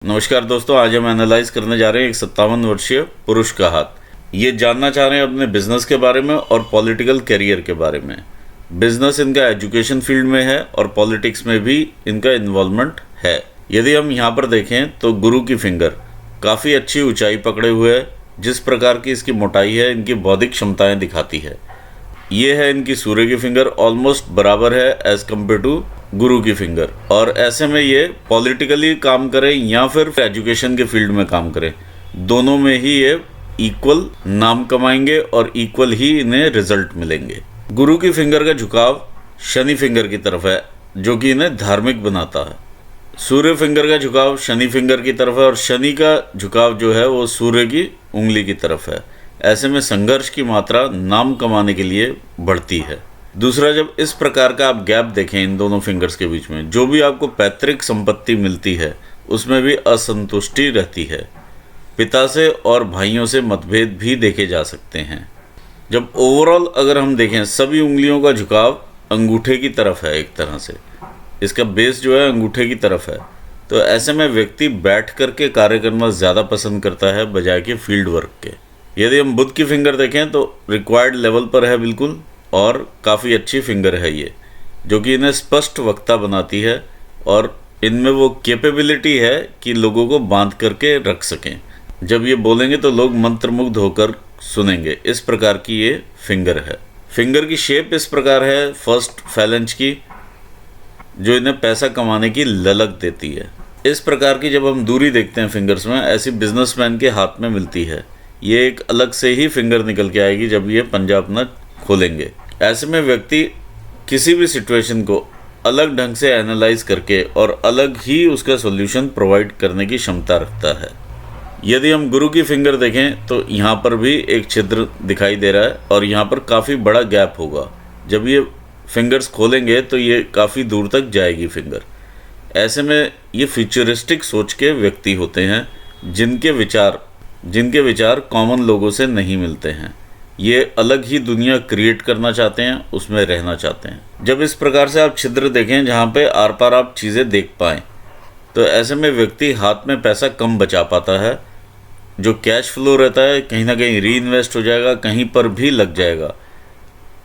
नमस्कार दोस्तों, आज हम एनालाइज करने जा रहे हैं एक 57 वर्षीय पुरुष का हाथ। ये जानना चाह रहे हैं अपने बिजनेस के बारे में और पॉलिटिकल करियर के बारे में। बिजनेस इनका एजुकेशन फील्ड में है और पॉलिटिक्स में भी इनका इन्वॉल्वमेंट है। यदि हम यहाँ पर देखें तो गुरु की फिंगर काफ़ी अच्छी ऊंचाई पकड़े हुए है। जिस प्रकार की इसकी मोटाई है, इनकी बौद्धिक क्षमताएँ दिखाती है। ये है इनकी सूर्य की फिंगर, ऑलमोस्ट बराबर है एज कम्पेयर टू गुरु की फिंगर। और ऐसे में ये पॉलिटिकली काम करें या फिर एजुकेशन के फील्ड में काम करें, दोनों में ही ये इक्वल नाम कमाएंगे और इक्वल ही इन्हें रिजल्ट मिलेंगे। गुरु की फिंगर का झुकाव शनि फिंगर की तरफ है, जो कि इन्हें धार्मिक बनाता है। सूर्य फिंगर का झुकाव शनि फिंगर की तरफ है और शनि का झुकाव जो है वो सूर्य की उंगली की तरफ है। ऐसे में संघर्ष की मात्रा नाम कमाने के लिए बढ़ती है। दूसरा, जब इस प्रकार का आप गैप देखें इन दोनों फिंगर्स के बीच में, जो भी आपको पैतृक संपत्ति मिलती है उसमें भी असंतुष्टि रहती है। पिता से और भाइयों से मतभेद भी देखे जा सकते हैं। जब ओवरऑल अगर हम देखें, सभी उंगलियों का झुकाव अंगूठे की तरफ है। एक तरह से इसका बेस जो है अंगूठे की तरफ है। तो ऐसे में व्यक्ति बैठ करके कार्य करना ज़्यादा पसंद करता है बजाय कि फील्ड वर्क के। यदि हम बुध की फिंगर देखें तो रिक्वायर्ड लेवल पर है बिल्कुल, और काफ़ी अच्छी फिंगर है ये, जो कि इन्हें स्पष्ट वक्ता बनाती है और इनमें वो कैपेबिलिटी है कि लोगों को बांध करके रख सकें। जब ये बोलेंगे तो लोग मंत्रमुग्ध होकर सुनेंगे। इस प्रकार की ये फिंगर है। फिंगर की शेप इस प्रकार है फर्स्ट फैलेंज की, जो इन्हें पैसा कमाने की ललक देती है। इस प्रकार की जब हम दूरी देखते हैं फिंगर्स में, ऐसी बिजनेसमैन के हाथ में मिलती है। ये एक अलग से ही फिंगर निकल के आएगी जब ये पंजा अपना खोलेंगे। ऐसे में व्यक्ति किसी भी सिचुएशन को अलग ढंग से एनालाइज करके और अलग ही उसका सॉल्यूशन प्रोवाइड करने की क्षमता रखता है। यदि हम गुरु की फिंगर देखें तो यहाँ पर भी एक छिद्र दिखाई दे रहा है और यहाँ पर काफ़ी बड़ा गैप होगा। जब ये फिंगर्स खोलेंगे तो ये काफ़ी दूर तक जाएगी फिंगर। ऐसे में ये फ्यूचरिस्टिक सोच के व्यक्ति होते हैं, जिनके विचार कॉमन लोगों से नहीं मिलते हैं। ये अलग ही दुनिया क्रिएट करना चाहते हैं, उसमें रहना चाहते हैं। जब इस प्रकार से आप छिद्र देखें जहाँ पे आर पार आप चीज़ें देख पाएँ, तो ऐसे में व्यक्ति हाथ में पैसा कम बचा पाता है। जो कैश फ्लो रहता है कहीं ना कहीं री इन्वेस्ट हो जाएगा, कहीं पर भी लग जाएगा।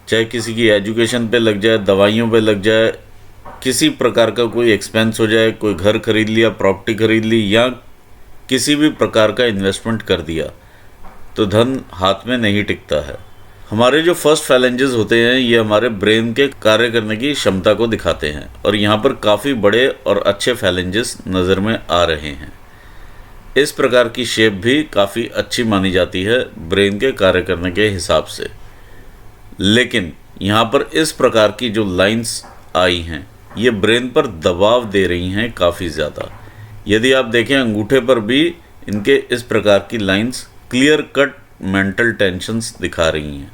चाहे किसी की एजुकेशन पे लग जाए, दवाइयों पे लग जाए, किसी प्रकार का कोई एक्सपेंस हो जाए, कोई घर खरीद लिया, प्रॉपर्टी खरीद ली, या किसी भी प्रकार का इन्वेस्टमेंट कर दिया, तो धन हाथ में नहीं टिकता है। हमारे जो फर्स्ट फैलेंजेस होते हैं ये हमारे ब्रेन के कार्य करने की क्षमता को दिखाते हैं, और यहाँ पर काफ़ी बड़े और अच्छे फैलेंजेस नज़र में आ रहे हैं। इस प्रकार की शेप भी काफ़ी अच्छी मानी जाती है ब्रेन के कार्य करने के हिसाब से। लेकिन यहाँ पर इस प्रकार की जो लाइंस आई हैं ये ब्रेन पर दबाव दे रही हैं काफ़ी ज़्यादा। यदि आप देखें अंगूठे पर भी इनके इस प्रकार की lines clear cut mental tensions दिखा रही हैं।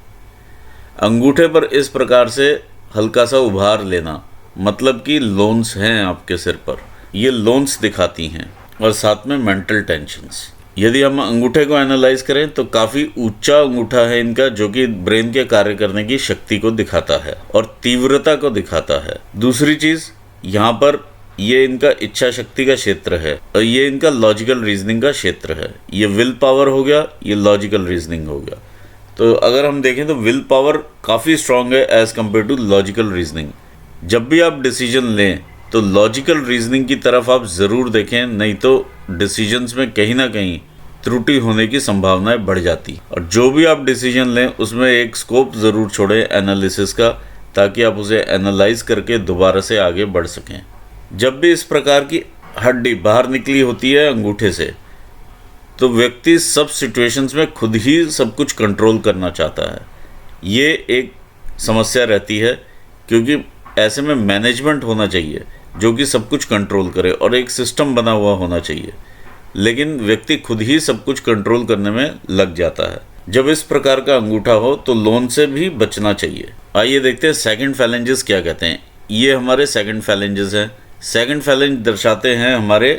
अंगूठे पर इस प्रकार से हल्का सा उभार लेना मतलब कि लोन्स हैं आपके सिर पर, ये लोन्स दिखाती हैं, और साथ में मेंटल टेंशन्स। यदि हम अंगूठे को एनालाइज करें तो काफ़ी ऊंचा अंगूठा है इनका, जो कि ब्रेन के कार्य करने की शक्ति को दिखाता है और तीव्रता को दिखाता है। दूसरी चीज़, यहाँ पर ये इनका इच्छा शक्ति का क्षेत्र है और ये इनका लॉजिकल रीजनिंग का क्षेत्र है। ये विल पावर हो गया, ये लॉजिकल रीजनिंग हो गया। तो अगर हम देखें तो विल पावर काफ़ी स्ट्रांग है as compare to logical reasoning. जब भी आप डिसीजन लें तो लॉजिकल रीजनिंग की तरफ आप ज़रूर देखें, नहीं तो डिसीजंस में कहीं ना कहीं त्रुटि होने की संभावनाएं बढ़ जाती। और जो भी आप डिसीजन लें उसमें एक स्कोप ज़रूर छोड़ें एनालिसिस का, ताकि आप उसे एनालाइज करके दोबारा से आगे बढ़ सकें। जब भी इस प्रकार की हड्डी बाहर निकली होती है अंगूठे से, तो व्यक्ति सब सिचुएशंस में खुद ही सब कुछ कंट्रोल करना चाहता है। ये एक समस्या रहती है, क्योंकि ऐसे में मैनेजमेंट होना चाहिए जो कि सब कुछ कंट्रोल करे और एक सिस्टम बना हुआ होना चाहिए, लेकिन व्यक्ति खुद ही सब कुछ कंट्रोल करने में लग जाता है। जब इस प्रकार का अंगूठा हो तो लोन से भी बचना चाहिए। आइए देखते हैं सेकंड फैलेंजेस क्या कहते हैं। ये हमारे सेकंड फैलेंजेस हैं। सेकंड फैलेंज दर्शाते हैं हमारे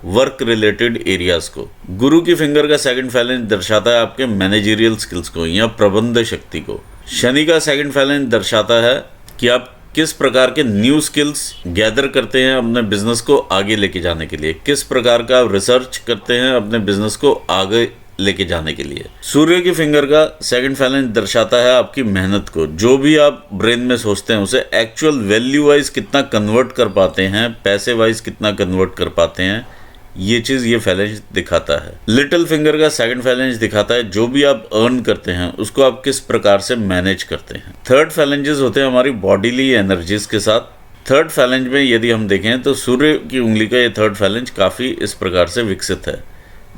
वर्क रिलेटेड एरियाज़ को। गुरु की फिंगर का सेकंड फैलेंज दर्शाता है आपके मैनेजरियल स्किल्स को या प्रबंध शक्ति को। शनि का सेकंड फैलेंज दर्शाता है कि आप किस प्रकार के न्यू स्किल्स गैदर करते हैं अपने बिजनेस को आगे लेके जाने के लिए, किस प्रकार का रिसर्च करते हैं अपने बिजनेस को आगे लेके जाने के लिए। सूर्य की फिंगर का सेकंड फैलेंज दर्शाता है आपकी मेहनत को। जो भी आप ब्रेन में सोचते हैं उसे एक्चुअल वैल्यू वाइज कितना कन्वर्ट कर पाते हैं, पैसे वाइज कितना कन्वर्ट कर पाते हैं, ये चीज़ ये फैलेंज दिखाता है। लिटिल फिंगर का सेकंड फैलेंज दिखाता है जो भी आप अर्न करते हैं उसको आप किस प्रकार से मैनेज करते हैं। थर्ड फैलेंजेस होते हैं हमारी बॉडीली एनर्जीज के साथ। थर्ड फैलेंज में यदि हम देखें तो सूर्य की उंगली का ये थर्ड फैलेंज काफ़ी इस प्रकार से विकसित है।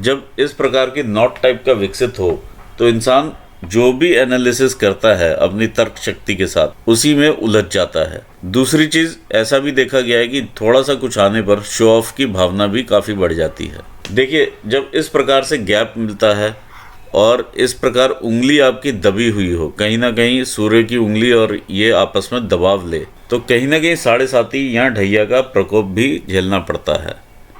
जब इस प्रकार की नॉट टाइप का विकसित हो तो इंसान जो भी एनालिसिस करता है अपनी तर्क शक्ति के साथ उसी में उलझ जाता है। दूसरी चीज़ ऐसा भी देखा गया है कि थोड़ा सा कुछ आने पर शो ऑफ की भावना भी काफ़ी बढ़ जाती है। देखिए, जब इस प्रकार से गैप मिलता है और इस प्रकार उंगली आपकी दबी हुई हो, कहीं ना कहीं सूर्य की उंगली और ये आपस में दबाव ले, तो कहीं ना कहीं 7.5 या ढैया का प्रकोप भी झेलना पड़ता है।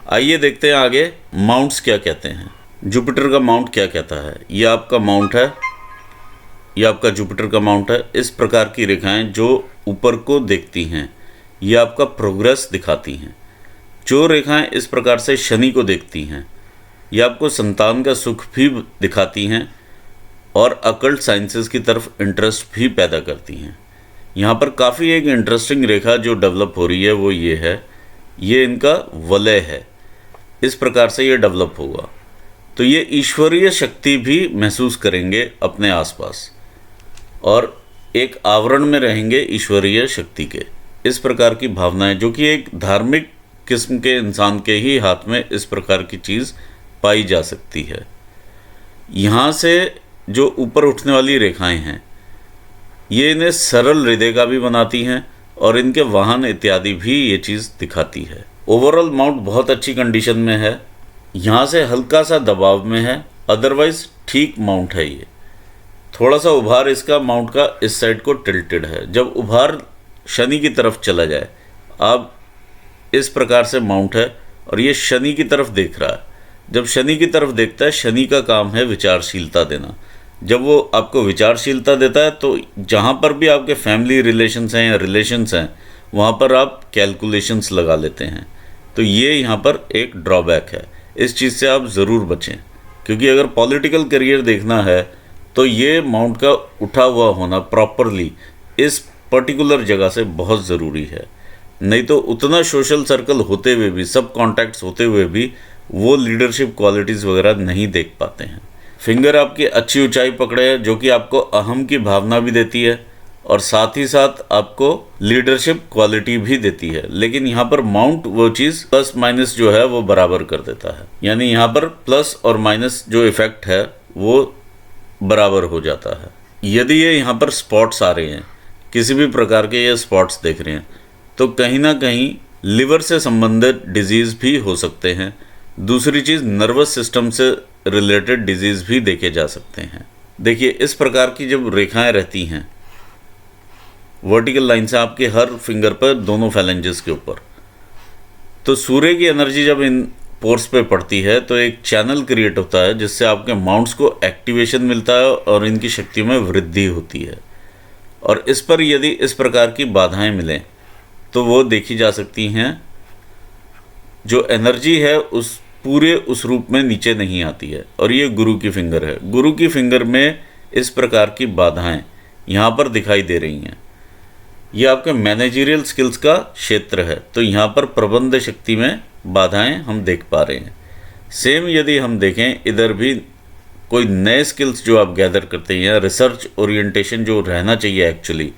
आइए देखते हैं आगे माउंट्स क्या कहते हैं। जुपिटर का माउंट क्या कहता है। ये आपका माउंट है, ये आपका जुपिटर का माउंट है। इस प्रकार की रेखाएं जो ऊपर को देखती हैं ये आपका प्रोग्रेस दिखाती हैं। जो रेखाएं इस प्रकार से शनि को देखती हैं ये आपको संतान का सुख भी दिखाती हैं और अकल्ट साइंसेस की तरफ इंटरेस्ट भी पैदा करती हैं। यहाँ पर काफ़ी एक इंटरेस्टिंग रेखा जो डेवलप हो रही है वो ये है, ये इनका वलय है। इस प्रकार से ये डेवलप होगा तो ये ईश्वरीय शक्ति भी महसूस करेंगे अपने आसपास और एक आवरण में रहेंगे ईश्वरीय शक्ति के। इस प्रकार की भावनाएं जो कि एक धार्मिक किस्म के इंसान के ही हाथ में इस प्रकार की चीज़ पाई जा सकती है। यहाँ से जो ऊपर उठने वाली रेखाएं हैं ये इन्हें सरल हृदय का भी बनाती हैं और इनके वाहन इत्यादि भी ये चीज़ दिखाती है। ओवरऑल माउंट बहुत अच्छी कंडीशन में है। यहाँ से हल्का सा दबाव में है, अदरवाइज ठीक माउंट है। ये थोड़ा सा उभार इसका माउंट का इस साइड को टिल्टेड है। जब उभार शनि की तरफ चला जाए, अब इस प्रकार से माउंट है और ये शनि की तरफ देख रहा है। जब शनि की तरफ देखता है, शनि का काम है विचारशीलता देना। जब वो आपको विचारशीलता देता है तो जहाँ पर भी आपके फैमिली रिलेशंस हैं या रिलेशंस हैं वहाँ पर आप कैलकुलेशंस लगा लेते हैं। तो ये यहाँ पर एक ड्रॉबैक है। इस चीज़ से आप ज़रूर बचें, क्योंकि अगर पॉलिटिकल करियर देखना है तो ये माउंट का उठा हुआ होना प्रॉपरली इस पर्टिकुलर जगह से बहुत ज़रूरी है। नहीं तो उतना सोशल सर्कल होते हुए भी, सब कॉन्टैक्ट्स होते हुए भी वो लीडरशिप क्वालिटीज़ वगैरह नहीं देख पाते हैं। फिंगर आपकी अच्छी ऊंचाई पकड़े है जो कि आपको अहम की भावना भी देती है और साथ ही साथ आपको लीडरशिप क्वालिटी भी देती है। लेकिन यहाँ पर माउंट वो चीज़ प्लस माइनस जो है वो बराबर कर देता है, यानी यहाँ पर प्लस और माइनस जो इफ़ेक्ट है वो बराबर हो जाता है। यदि ये यहाँ पर स्पॉट्स आ रहे हैं, किसी भी प्रकार के ये स्पॉट्स देख रहे हैं, तो कहीं ना कहीं लिवर से संबंधित डिजीज़ भी हो सकते हैं। दूसरी चीज़, नर्वस सिस्टम से रिलेटेड डिजीज़ भी देखे जा सकते हैं। देखिए, इस प्रकार की जब रेखाएं रहती हैं वर्टिकल लाइन से आपके हर फिंगर पर दोनों फैलेंजेस के ऊपर, तो सूर्य की एनर्जी जब इन पोर्स पे पड़ती है तो एक चैनल क्रिएट होता है जिससे आपके माउंट्स को एक्टिवेशन मिलता है और इनकी शक्तियों में वृद्धि होती है। और इस पर यदि इस प्रकार की बाधाएं मिलें तो वो देखी जा सकती हैं। जो एनर्जी है उस पूरे उस रूप में नीचे नहीं आती है। और ये गुरु की फिंगर है। गुरु की फिंगर में इस प्रकार की बाधाएं यहाँ पर दिखाई दे रही हैं। ये आपके मैनेजरियल स्किल्स का क्षेत्र है, तो यहाँ पर प्रबंध शक्ति में बाधाएं हम देख पा रहे हैं। सेम यदि हम देखें, इधर भी कोई नए स्किल्स जो आप गैदर करते हैं या रिसर्च ओरिएंटेशन जो रहना चाहिए एक्चुअली,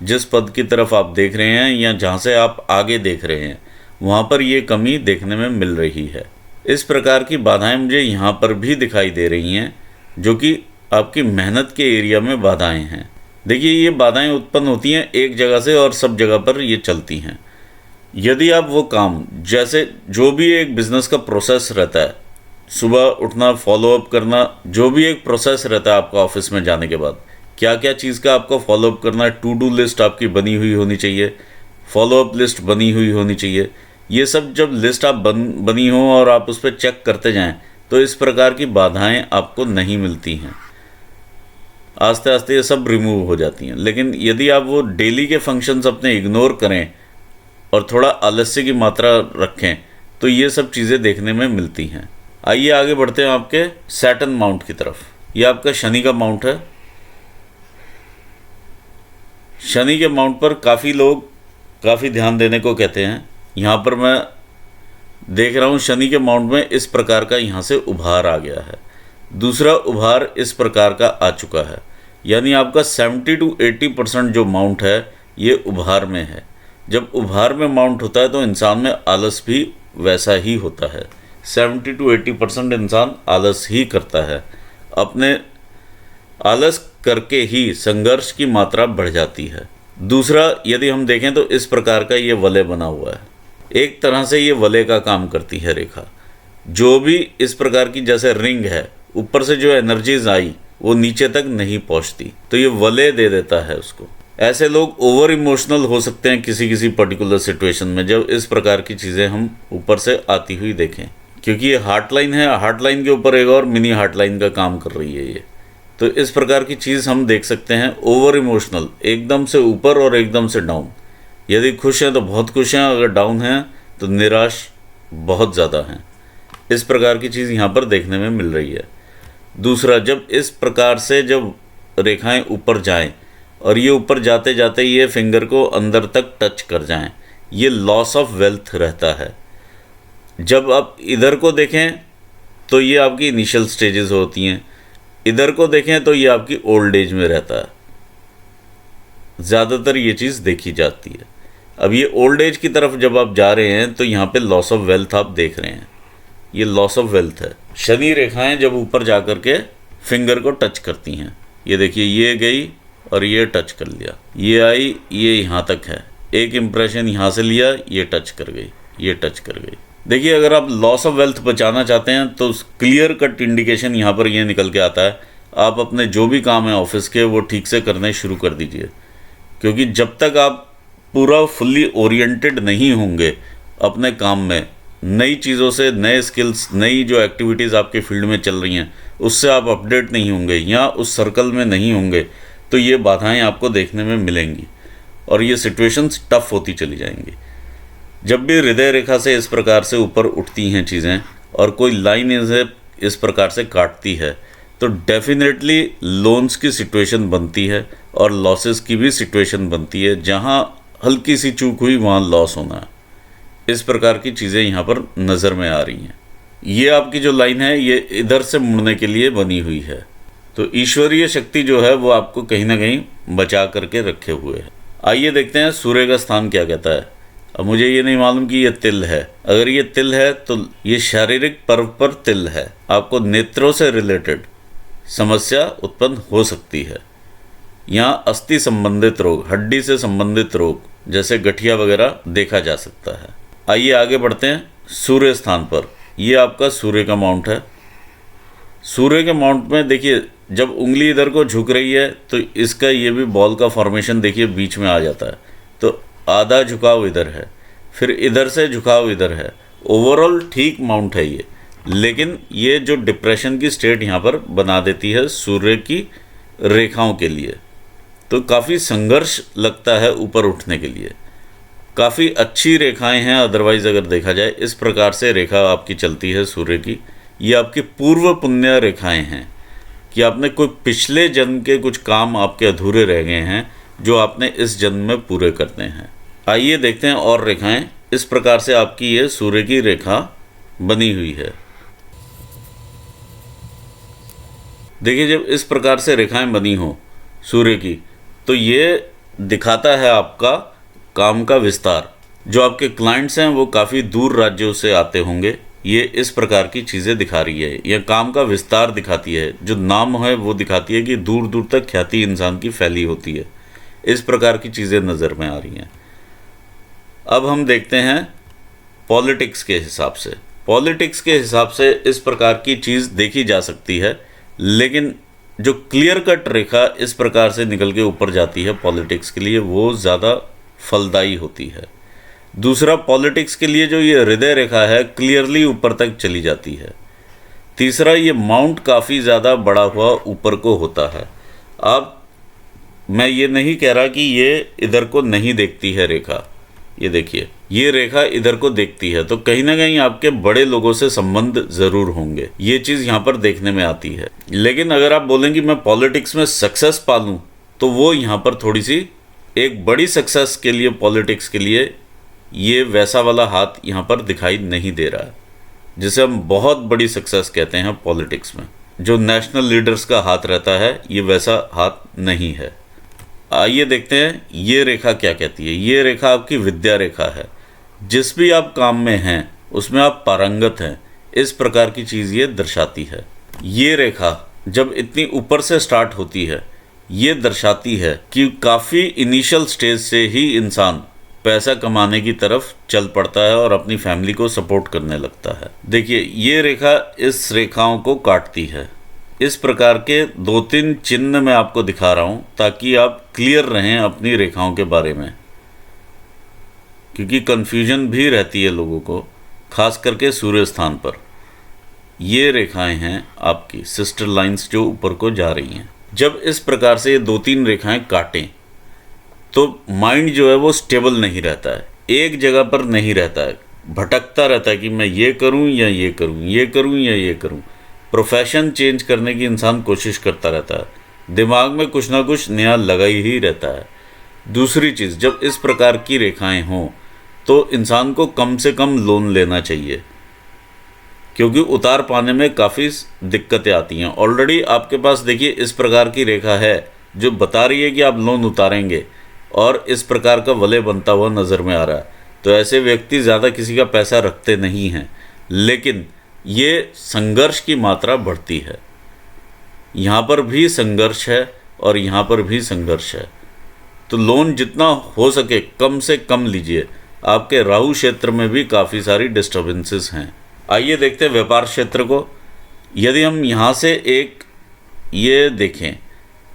जिस पद की तरफ आप देख रहे हैं या जहाँ से आप आगे देख रहे हैं, वहाँ पर ये कमी देखने में मिल रही है। इस प्रकार की बाधाएं मुझे यहाँ पर भी दिखाई दे रही हैं जो कि आपकी मेहनत के एरिया में बाधाएं हैं। देखिए, ये बाधाएं उत्पन्न होती हैं एक जगह से और सब जगह पर ये चलती हैं। यदि आप वो काम, जैसे जो भी एक बिज़नेस का प्रोसेस रहता है, सुबह उठना, फॉलोअप करना, जो भी एक प्रोसेस रहता है आपका ऑफिस में जाने के बाद, क्या क्या चीज़ का आपको फॉलोअप करना है, टू डू लिस्ट आपकी बनी हुई होनी चाहिए, फॉलोअप लिस्ट बनी हुई होनी चाहिए। ये सब जब लिस्ट आप बनी हो और आप उस पर चेक करते जाएं तो इस प्रकार की बाधाएं आपको नहीं मिलती हैं। आस्ते आस्ते ये सब रिमूव हो जाती हैं। लेकिन यदि आप वो डेली के फंक्शंस अपने इग्नोर करें और थोड़ा आलस्य की मात्रा रखें तो ये सब चीज़ें देखने में मिलती हैं। आइए आगे बढ़ते हैं आपके सैटर्न माउंट की तरफ। ये आपका शनि का माउंट है। शनि के माउंट पर काफ़ी लोग काफ़ी ध्यान देने को कहते हैं। यहाँ पर मैं देख रहा हूँ शनि के माउंट में इस प्रकार का यहाँ से उभार आ गया है। दूसरा उभार इस प्रकार का आ चुका है, यानी आपका 70 to 80% जो माउंट है ये उभार में है। जब उभार में माउंट होता है तो इंसान में आलस भी वैसा ही होता है। 70 to 80% इंसान आलस ही करता है। अपने आलस करके ही संघर्ष की मात्रा बढ़ जाती है। दूसरा, यदि हम देखें तो इस प्रकार का ये वलय बना हुआ है। एक तरह से ये वलय का काम करती है रेखा। जो भी इस प्रकार की जैसे रिंग है, ऊपर से जो एनर्जीज आई वो नीचे तक नहीं पहुंचती, तो ये वलय दे देता है उसको। ऐसे लोग ओवर इमोशनल हो सकते हैं किसी किसी पर्टिकुलर सिचुएशन में, जब इस प्रकार की चीज़ें हम ऊपर से आती हुई देखें। क्योंकि ये हार्ट लाइन है, हार्ट लाइन के ऊपर एक और मिनी हार्ट लाइन का काम कर रही है ये। तो इस प्रकार की चीज़ हम देख सकते हैं। ओवर इमोशनल, एकदम से ऊपर और एकदम से डाउन। यदि खुश हैं तो बहुत खुश हैं, अगर डाउन हैं तो निराश बहुत ज़्यादा हैं। इस प्रकार की चीज़ यहाँ पर देखने में मिल रही है। दूसरा, जब इस प्रकार से जब रेखाएं ऊपर जाएं और ये ऊपर जाते जाते ये फिंगर को अंदर तक टच कर जाएं, ये लॉस ऑफ वेल्थ रहता है। जब आप इधर को देखें तो ये आपकी इनिशियल स्टेजेस होती हैं, इधर को देखें तो ये आपकी ओल्ड एज में रहता है। ज़्यादातर ये चीज़ देखी जाती है। अब ये ओल्ड एज की तरफ जब आप जा रहे हैं तो यहाँ पे लॉस ऑफ वेल्थ आप देख रहे हैं, ये लॉस ऑफ वेल्थ है। शनि रेखाएं जब ऊपर जा कर के फिंगर को टच करती हैं, ये देखिए ये गई और ये टच कर लिया, ये आई, ये यहाँ तक है, एक इम्प्रेशन यहाँ से लिया, ये टच कर गई, ये टच कर गई। देखिए, अगर आप लॉस ऑफ वेल्थ बचाना चाहते हैं तो क्लियर कट इंडिकेशन यहाँ पर ये निकल के आता है, आप अपने जो भी काम है ऑफिस के वो ठीक से करने शुरू कर दीजिए। क्योंकि जब तक आप पूरा फुल्ली ओरिएंटेड नहीं होंगे अपने काम में, नई चीज़ों से, नए स्किल्स, नई जो एक्टिविटीज़ आपके फील्ड में चल रही हैं उससे आप अपडेट नहीं होंगे या उस सर्कल में नहीं होंगे, तो ये बाधाएं आपको देखने में मिलेंगी और ये सिचुएशंस टफ होती चली जाएंगी। जब भी हृदय रेखा से इस प्रकार से ऊपर उठती हैं चीज़ें और कोई लाइन इसे इस प्रकार से काटती है तो डेफिनेटली लोन्स की सिचुएशन बनती है और लॉसेस की भी सिचुएशन बनती है। जहाँ हल्की सी चूक हुई वहाँ लॉस होना है। इस प्रकार की चीज़ें यहाँ पर नज़र में आ रही हैं। ये आपकी जो लाइन है ये इधर से मुड़ने के लिए बनी हुई है। तो ईश्वरीय शक्ति जो है वो आपको कहीं ना कहीं बचा करके रखे हुए है। आइए देखते हैं सूर्य का स्थान क्या कहता है। अब मुझे ये नहीं मालूम कि ये तिल है। अगर ये तिल है तो ये शारीरिक पर्व पर तिल है। आपको नेत्रों से रिलेटेड समस्या उत्पन्न हो सकती है। यहाँ अस्थि संबंधित रोग, हड्डी से संबंधित रोग जैसे गठिया वगैरह देखा जा सकता है। आइए आगे बढ़ते हैं सूर्य स्थान पर। ये आपका सूर्य का माउंट है। सूर्य के माउंट में देखिए, जब उंगली इधर को झुक रही है तो इसका ये भी बॉल का फॉर्मेशन देखिए बीच में आ जाता है। तो आधा झुकाव इधर है, फिर इधर से झुकाव इधर है। ओवरऑल ठीक माउंट है ये, लेकिन ये जो डिप्रेशन की स्टेट यहाँ पर बना देती है सूर्य की रेखाओं के लिए, तो काफ़ी संघर्ष लगता है ऊपर उठने के लिए। काफ़ी अच्छी रेखाएं हैं अदरवाइज़ अगर देखा जाए। इस प्रकार से रेखा आपकी चलती है सूर्य की। ये आपकी पूर्व पुण्य रेखाएं हैं कि आपने कोई पिछले जन्म के कुछ काम आपके अधूरे रह गए हैं जो आपने इस जन्म में पूरे करने हैं। आइए देखते हैं और रेखाएं। इस प्रकार से आपकी ये सूर्य की रेखा बनी हुई है। देखिए, जब इस प्रकार से रेखाएं बनी हो सूर्य की तो ये दिखाता है आपका काम का विस्तार। जो आपके क्लाइंट्स हैं वो काफ़ी दूर राज्यों से आते होंगे। ये इस प्रकार की चीज़ें दिखा रही है। यह काम का विस्तार दिखाती है। जो नाम है वो दिखाती है कि दूर दूर तक ख्याति इंसान की फैली होती है। इस प्रकार की चीज़ें नज़र में आ रही हैं। अब हम देखते हैं पॉलिटिक्स के हिसाब से। पॉलिटिक्स के हिसाब से इस प्रकार की चीज़ देखी जा सकती है, लेकिन जो क्लियर कट रेखा इस प्रकार से निकल के ऊपर जाती है पॉलिटिक्स के लिए, वो ज़्यादा फलदायी होती है। दूसरा, पॉलिटिक्स के लिए जो ये हृदय रेखा है क्लियरली ऊपर तक चली जाती है। तीसरा, ये माउंट काफ़ी ज़्यादा बड़ा हुआ ऊपर को होता है। मैं ये नहीं कह रहा कि ये इधर को नहीं देखती है रेखा, ये देखिए ये रेखा इधर को देखती है, तो कहीं ना कहीं आपके बड़े लोगों से संबंध ज़रूर होंगे, ये चीज़ यहाँ पर देखने में आती है। लेकिन अगर आप बोलेंगे मैं पॉलिटिक्स में सक्सेस पा लूँ, तो वो यहाँ पर थोड़ी सी एक बड़ी सक्सेस के लिए, पॉलिटिक्स के लिए ये वैसा वाला हाथ यहाँ पर दिखाई नहीं दे रहा है, जिसे हम बहुत बड़ी सक्सेस कहते हैं पॉलिटिक्स में। जो नेशनल लीडर्स का हाथ रहता है, ये वैसा हाथ नहीं है। आइए देखते हैं ये रेखा क्या कहती है। ये रेखा आपकी विद्या रेखा है, जिस भी आप काम में हैं उसमें आप पारंगत हैं, इस प्रकार की चीज़ ये दर्शाती है। ये रेखा जब इतनी ऊपर से स्टार्ट होती है, ये दर्शाती है कि काफ़ी इनिशियल स्टेज से ही इंसान पैसा कमाने की तरफ चल पड़ता है और अपनी फैमिली को सपोर्ट करने लगता है। देखिए ये रेखा इस रेखाओं को काटती है। इस प्रकार के 2-3 चिन्ह मैं आपको दिखा रहा हूँ ताकि आप क्लियर रहें अपनी रेखाओं के बारे में, क्योंकि कन्फ्यूजन भी रहती है लोगों को, खास करके सूर्य स्थान पर। ये रेखाएं हैं आपकी सिस्टर लाइंस जो ऊपर को जा रही हैं। जब इस प्रकार से ये 2-3 रेखाएं काटें तो माइंड जो है वो स्टेबल नहीं रहता है, एक जगह पर नहीं रहता है, भटकता रहता है कि मैं ये करूं या ये करूं, ये करूं या ये करूं। प्रोफेशन चेंज करने की इंसान कोशिश करता रहता है, दिमाग में कुछ ना कुछ नया लगा ही रहता है। दूसरी चीज़, जब इस प्रकार की रेखाएं हों तो इंसान को कम से कम लोन लेना चाहिए, क्योंकि उतार पाने में काफ़ी दिक्कतें आती हैं। ऑलरेडी आपके पास देखिए इस प्रकार की रेखा है जो बता रही है कि आप लोन उतारेंगे, और इस प्रकार का वलय बनता हुआ नज़र में आ रहा है। तो ऐसे व्यक्ति ज़्यादा किसी का पैसा रखते नहीं हैं, लेकिन ये संघर्ष की मात्रा बढ़ती है। यहाँ पर भी संघर्ष है और यहाँ पर भी संघर्ष है। तो लोन जितना हो सके कम से कम लीजिए। आपके राहु क्षेत्र में भी काफ़ी सारी डिस्टर्बेंसेस हैं। आइए देखते हैं व्यापार क्षेत्र को। यदि हम यहाँ से एक ये देखें,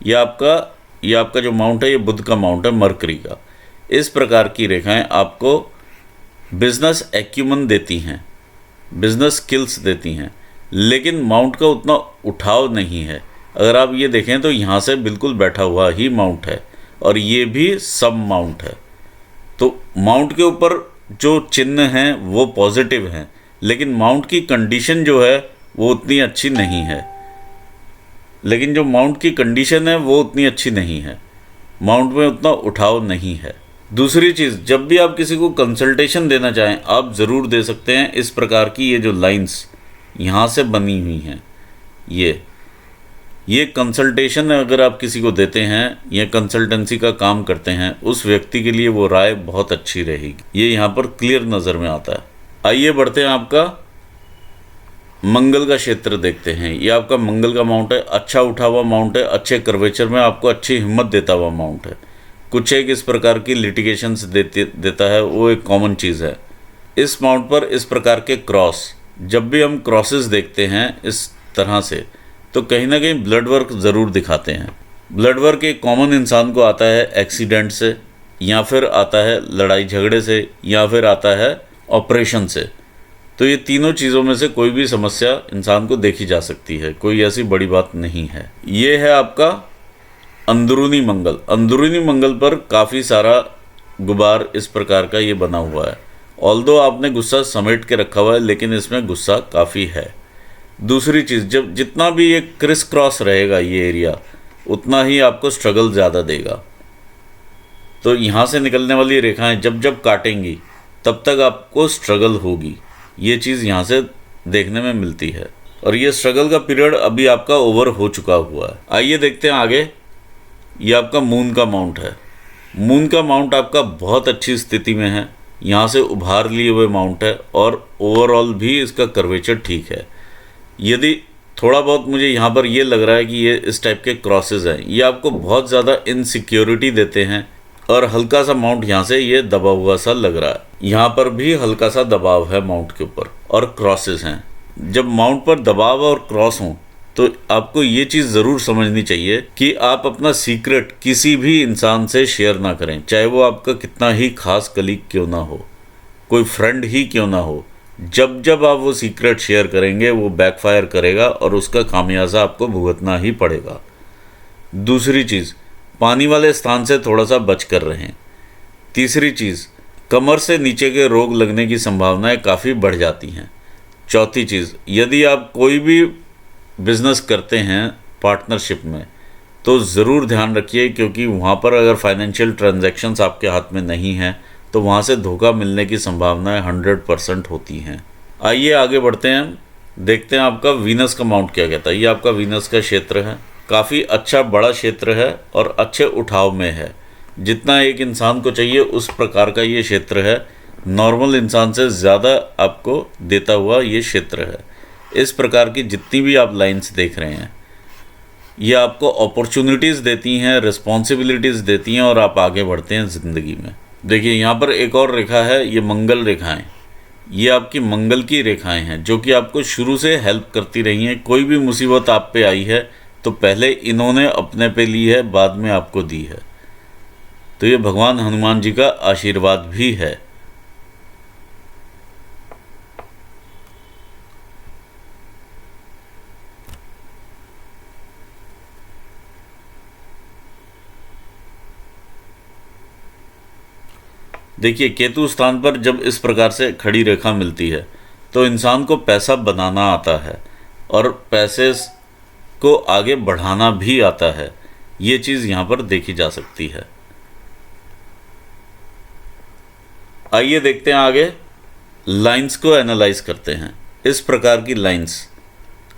ये आपका जो माउंट है, ये बुध का माउंट है, मरकरी का। इस प्रकार की रेखाएं आपको बिजनेस एक्यूमन देती हैं, बिजनेस स्किल्स देती हैं, लेकिन माउंट का उतना उठाव नहीं है। अगर आप ये देखें तो यहाँ से बिल्कुल बैठा हुआ ही माउंट है, और ये भी सब माउंट है। तो माउंट के ऊपर जो चिन्ह हैं वो पॉजिटिव हैं, लेकिन माउंट की कंडीशन जो है वो उतनी अच्छी नहीं है। माउंट में उतना उठाव नहीं है। दूसरी चीज़, जब भी आप किसी को कंसल्टेशन देना चाहें आप ज़रूर दे सकते हैं। इस प्रकार की ये जो लाइंस यहाँ से बनी हुई हैं, ये कंसल्टेशन अगर आप किसी को देते हैं या कंसल्टेंसी का काम करते हैं, उस व्यक्ति के लिए वो राय बहुत अच्छी रहेगी। ये यहाँ पर क्लियर नज़र में आता है। आइए बढ़ते हैं, आपका मंगल का क्षेत्र देखते हैं। ये आपका मंगल का माउंट है, अच्छा उठा हुआ माउंट है, अच्छे कर्वेचर में आपको अच्छी हिम्मत देता हुआ माउंट है। कुछ एक इस प्रकार की लिटिगेशंस देता है, वो एक कॉमन चीज़ है। इस माउंट पर इस प्रकार के क्रॉस, जब भी हम क्रॉसेस देखते हैं इस तरह से, तो कहीं ना कहीं ब्लड वर्क ज़रूर दिखाते हैं। ब्लड वर्क एक कॉमन इंसान को आता है एक्सीडेंट से, या फिर आता है लड़ाई झगड़े से, या फिर आता है ऑपरेशन से। तो ये तीनों चीज़ों में से कोई भी समस्या इंसान को देखी जा सकती है, कोई ऐसी बड़ी बात नहीं है। ये है आपका अंदरूनी मंगल। अंदरूनी मंगल पर काफ़ी सारा गुबार इस प्रकार का ये बना हुआ है। ऑल्दो आपने गुस्सा समेट के रखा हुआ है, लेकिन इसमें गुस्सा काफ़ी है। दूसरी चीज़, जब जितना भी ये क्रिस क्रॉस रहेगा ये एरिया, उतना ही आपको स्ट्रगल ज़्यादा देगा। तो यहाँ से निकलने वाली रेखाएं जब जब काटेंगी तब तक आपको स्ट्रगल होगी, ये चीज़ यहाँ से देखने में मिलती है। और ये स्ट्रगल का पीरियड अभी आपका ओवर हो चुका हुआ है। आइए देखते हैं आगे। ये आपका मून का माउंट है। मून का माउंट आपका बहुत अच्छी स्थिति में है, यहाँ से उभार लिए हुए माउंट है, और ओवरऑल भी इसका कर्वेचर ठीक है। यदि थोड़ा बहुत मुझे यहाँ पर ये लग रहा है कि ये इस टाइप के क्रॉसेस हैं, ये आपको बहुत ज़्यादा इनसिक्योरिटी देते हैं, और हल्का सा माउंट यहाँ से ये दबा हुआ सा लग रहा है। यहाँ पर भी हल्का सा दबाव है माउंट के ऊपर, और क्रॉसेस हैं। जब माउंट पर दबाव और क्रॉस हों तो आपको ये चीज़ ज़रूर समझनी चाहिए कि आप अपना सीक्रेट किसी भी इंसान से शेयर ना करें, चाहे वो आपका कितना ही खास कलीग क्यों ना हो, कोई फ्रेंड ही क्यों ना हो। जब जब आप वो सीक्रेट शेयर करेंगे वो बैकफायर करेगा, और उसका खामियाजा आपको भुगतना ही पड़ेगा। दूसरी चीज़, पानी वाले स्थान से थोड़ा सा बच कर रहें। तीसरी चीज़, कमर से नीचे के रोग लगने की संभावनाएं काफ़ी बढ़ जाती हैं। चौथी चीज़, यदि आप कोई भी बिज़नेस करते हैं पार्टनरशिप में तो ज़रूर ध्यान रखिए, क्योंकि वहाँ पर अगर फाइनेंशियल ट्रांजैक्शंस आपके हाथ में नहीं हैं तो वहाँ से धोखा मिलने की संभावनाएं 100% होती हैं। आइए आगे बढ़ते हैं, देखते हैं आपका वीनस का माउंट क्या कहता है। ये आपका वीनस का क्षेत्र है, काफ़ी अच्छा बड़ा क्षेत्र है और अच्छे उठाव में है। जितना एक इंसान को चाहिए उस प्रकार का ये क्षेत्र है, नॉर्मल इंसान से ज़्यादा आपको देता हुआ ये क्षेत्र है। इस प्रकार की जितनी भी आप लाइंस देख रहे हैं ये आपको अपॉर्चुनिटीज़ देती हैं, रिस्पॉन्सिबिलिटीज़ देती हैं और आप आगे बढ़ते हैं ज़िंदगी में। देखिए यहाँ पर एक और रेखा है, ये मंगल रेखाएं, ये आपकी मंगल की रेखाएं हैं जो कि आपको शुरू से हेल्प करती रही हैं। कोई भी मुसीबत आप पे आई है तो पहले इन्होंने अपने पे ली है, बाद में आपको दी है। तो ये भगवान हनुमान जी का आशीर्वाद भी है। देखिए केतु स्थान पर जब इस प्रकार से खड़ी रेखा मिलती है तो इंसान को पैसा बनाना आता है और पैसे को आगे बढ़ाना भी आता है। ये चीज़ यहाँ पर देखी जा सकती है। आइए देखते हैं आगे, लाइंस को एनालाइज करते हैं। इस प्रकार की लाइंस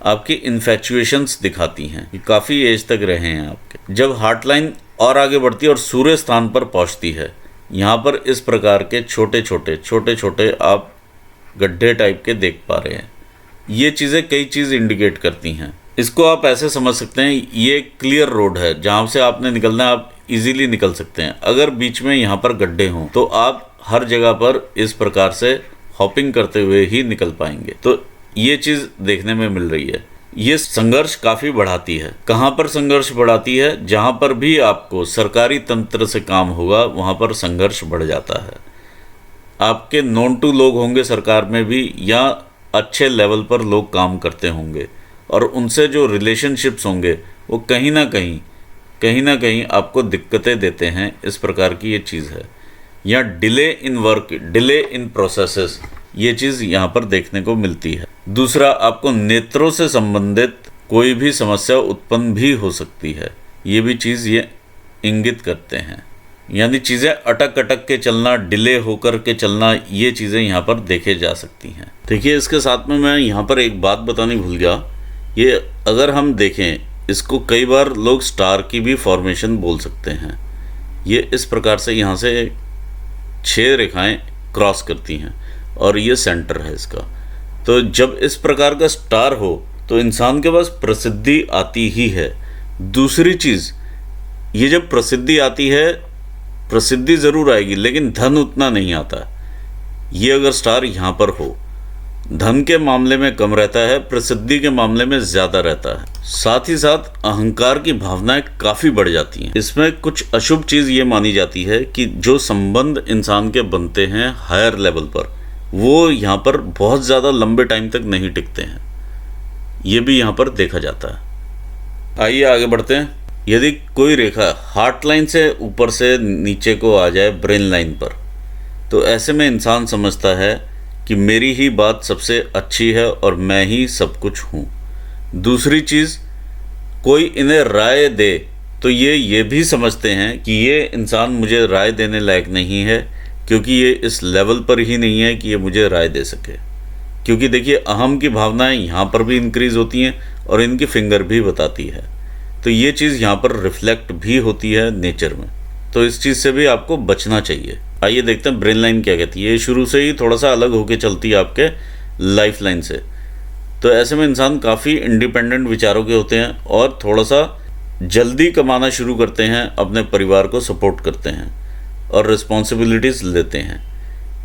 आपकी इन्फैचुएशंस दिखाती हैं कि काफ़ी एज तक रहे हैं आपके। जब हार्ट लाइन और आगे बढ़ती है और सूर्य स्थान पर पहुँचती है, यहाँ पर इस प्रकार के छोटे छोटे आप गड्ढे टाइप के देख पा रहे हैं। ये चीज़ें कई चीज़ इंडिकेट करती हैं। इसको आप ऐसे समझ सकते हैं, ये क्लियर रोड है जहाँ से आपने निकलना है, आप इजीली निकल सकते हैं। अगर बीच में यहाँ पर गड्ढे हों तो आप हर जगह पर इस प्रकार से हॉपिंग करते हुए ही निकल पाएंगे। तो ये चीज़ देखने में मिल रही है। ये संघर्ष काफ़ी बढ़ाती है। कहाँ पर संघर्ष बढ़ाती है? जहाँ पर भी आपको सरकारी तंत्र से काम होगा वहाँ पर संघर्ष बढ़ जाता है। आपके नॉन टू लोग होंगे सरकार में भी, या अच्छे लेवल पर लोग काम करते होंगे और उनसे जो रिलेशनशिप्स होंगे वो कहीं ना कहीं आपको दिक्कतें देते हैं। इस प्रकार की ये चीज़ है। या delay in work, delay in processes, ये चीज़ यहाँ पर देखने को मिलती है। दूसरा, आपको नेत्रों से संबंधित कोई भी समस्या उत्पन्न भी हो सकती है। ये भी चीज़ ये इंगित करते हैं, यानी चीज़ें अटक के चलना, डिले होकर के चलना, ये चीज़ें यहाँ पर देखे जा सकती हैं। देखिए इसके साथ में मैं यहाँ पर एक बात बतानी भूल गया। ये अगर हम देखें, इसको कई बार लोग स्टार की भी फॉर्मेशन बोल सकते हैं। ये इस प्रकार से यहाँ से 6 रेखाएं क्रॉस करती हैं और ये सेंटर है इसका। तो जब इस प्रकार का स्टार हो तो इंसान के पास प्रसिद्धि आती ही है। दूसरी चीज़, ये जब प्रसिद्धि आती है, प्रसिद्धि ज़रूर आएगी लेकिन धन उतना नहीं आता। ये अगर स्टार यहाँ पर हो, धन के मामले में कम रहता है, प्रसिद्धि के मामले में ज़्यादा रहता है। साथ ही साथ अहंकार की भावनाएं काफ़ी बढ़ जाती हैं। इसमें कुछ अशुभ चीज़ ये मानी जाती है कि जो संबंध इंसान के बनते हैं हायर लेवल पर, वो यहाँ पर बहुत ज़्यादा लंबे टाइम तक नहीं टिकते हैं। ये भी यहाँ पर देखा जाता है। आइए आगे बढ़ते हैं। यदि कोई रेखा हार्ट लाइन से ऊपर से नीचे को आ जाए ब्रेन लाइन पर, तो ऐसे में इंसान समझता है कि मेरी ही बात सबसे अच्छी है और मैं ही सब कुछ हूँ। दूसरी चीज़, कोई इन्हें राय दे तो ये भी समझते हैं कि ये इंसान मुझे राय देने लायक नहीं है, क्योंकि ये इस लेवल पर ही नहीं है कि ये मुझे राय दे सके। क्योंकि देखिए अहम की भावनाएं यहाँ पर भी इंक्रीज़ होती हैं और इनकी फिंगर भी बताती है। तो ये चीज़ यहाँ पर रिफ्लेक्ट भी होती है नेचर में। तो इस चीज़ से भी आपको बचना चाहिए। आइए देखते हैं ब्रेन लाइन क्या कहती है। ये शुरू से ही थोड़ा सा अलग होके चलती है आपके लाइफ लाइन से। तो ऐसे में इंसान काफ़ी इंडिपेंडेंट विचारों के होते हैं और थोड़ा सा जल्दी कमाना शुरू करते हैं, अपने परिवार को सपोर्ट करते हैं और रिस्पॉन्सिबिलिटीज़ लेते हैं।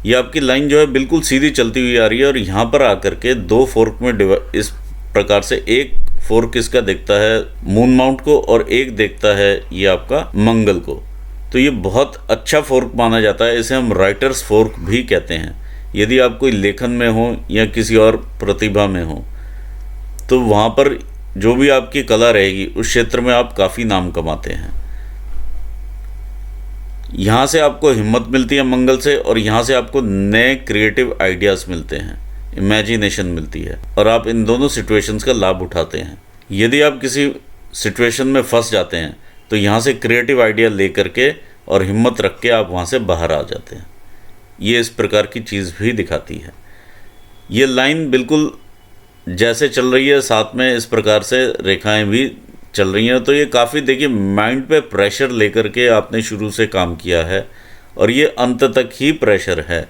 ये आपकी लाइन जो है बिल्कुल सीधी चलती हुई आ रही है और यहाँ पर आकर के 2 फोर्क में इस प्रकार से, एक फोर्क इसका देखता है मून माउंट को और एक देखता है ये आपका मंगल को। तो ये बहुत अच्छा फोर्क माना जाता है। इसे हम राइटर्स फोर्क भी कहते हैं। यदि आप कोई लेखन में हो या किसी और प्रतिभा में हो तो वहाँ पर जो भी आपकी कला रहेगी उस क्षेत्र में आप काफ़ी नाम कमाते हैं। यहाँ से आपको हिम्मत मिलती है मंगल से, और यहाँ से आपको नए क्रिएटिव आइडियाज़ मिलते हैं, इमेजिनेशन मिलती है, और आप इन दोनों सिचुएशंस का लाभ उठाते हैं। यदि आप किसी सिचुएशन में फंस जाते हैं तो यहाँ से क्रिएटिव आइडिया ले करके और हिम्मत रख के आप वहाँ से बाहर आ जाते हैं। ये इस प्रकार की चीज़ भी दिखाती है। ये लाइन बिल्कुल जैसे चल रही है, साथ में इस प्रकार से रेखाएं भी चल रही हैं। तो ये काफ़ी, देखिए, माइंड पे प्रेशर लेकर के आपने शुरू से काम किया है, और ये अंत तक ही प्रेशर है।